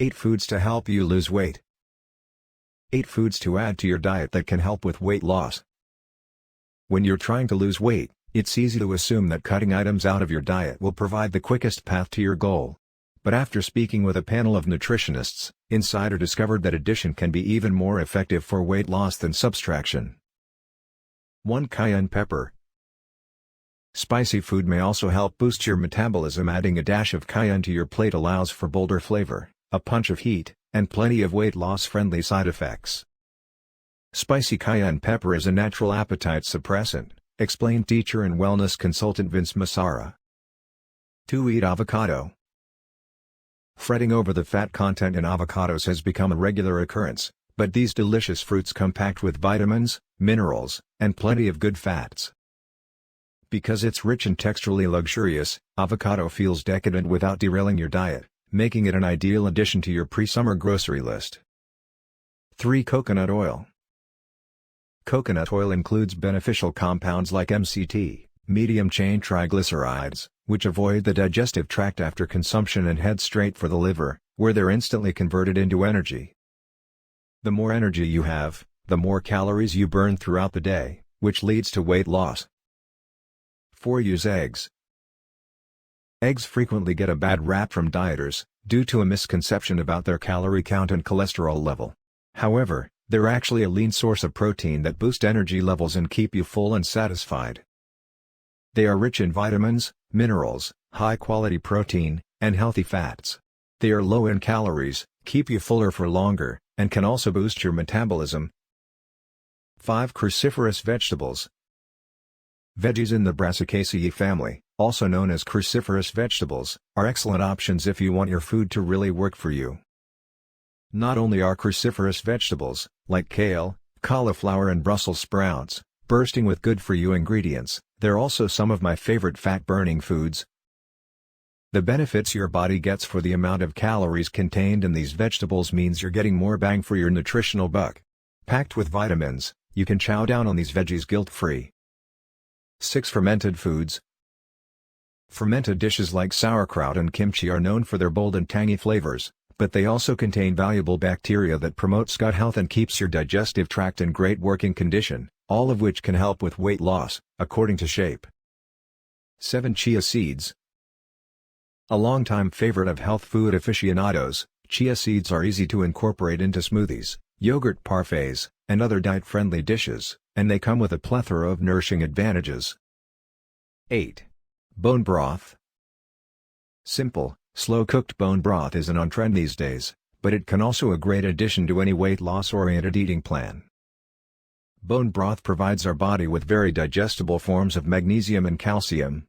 8 foods to help you lose weight. 8 foods to add to your diet that can help with weight loss. When you're trying to lose weight, it's easy to assume that cutting items out of your diet will provide the quickest path to your goal. But after speaking with a panel of nutritionists, Insider discovered that addition can be even more effective for weight loss than subtraction. 1. Cayenne pepper. Spicy food may also help boost your metabolism. Adding a dash of cayenne to your plate allows for bolder flavor, a punch of heat, and plenty of weight loss-friendly side effects. Spicy cayenne pepper is a natural appetite suppressant, explained teacher and wellness consultant Vince Massara. 2. Eat avocado. Fretting over the fat content in avocados has become a regular occurrence, but these delicious fruits come packed with vitamins, minerals, and plenty of good fats. Because it's rich and texturally luxurious, avocado feels decadent without derailing your diet, making it an ideal addition to your pre-summer grocery list. 3. Coconut oil. Coconut oil includes beneficial compounds like MCT, medium-chain triglycerides, which avoid the digestive tract after consumption and head straight for the liver, where they're instantly converted into energy. The more energy you have, the more calories you burn throughout the day, which leads to weight loss. 4. Use eggs. Eggs frequently get a bad rap from dieters, due to a misconception about their calorie count and cholesterol level. However, they're actually a lean source of protein that boost energy levels and keep you full and satisfied. They are rich in vitamins, minerals, high-quality protein, and healthy fats. They are low in calories, keep you fuller for longer, and can also boost your metabolism. 5. Cruciferous vegetables. Veggies in the Brassicaceae family, also known as cruciferous vegetables, are excellent options if you want your food to really work for you. Not only are cruciferous vegetables, like kale, cauliflower and Brussels sprouts, bursting with good-for-you ingredients, they're also some of my favorite fat-burning foods. The benefits your body gets for the amount of calories contained in these vegetables means you're getting more bang for your nutritional buck. Packed with vitamins, you can chow down on these veggies guilt-free. 6. Fermented foods. Fermented dishes like sauerkraut and kimchi are known for their bold and tangy flavors, but they also contain valuable bacteria that promotes gut health and keeps your digestive tract in great working condition, all of which can help with weight loss, according to Shape. 7. Chia seeds. A longtime favorite of health food aficionados, chia seeds are easy to incorporate into smoothies, yogurt parfaits, and other diet-friendly dishes, and they come with a plethora of nourishing advantages. 8. Bone broth. Simple, slow-cooked bone broth isn't on trend these days, but it can also a great addition to any weight loss-oriented eating plan. Bone broth provides our body with very digestible forms of magnesium and calcium,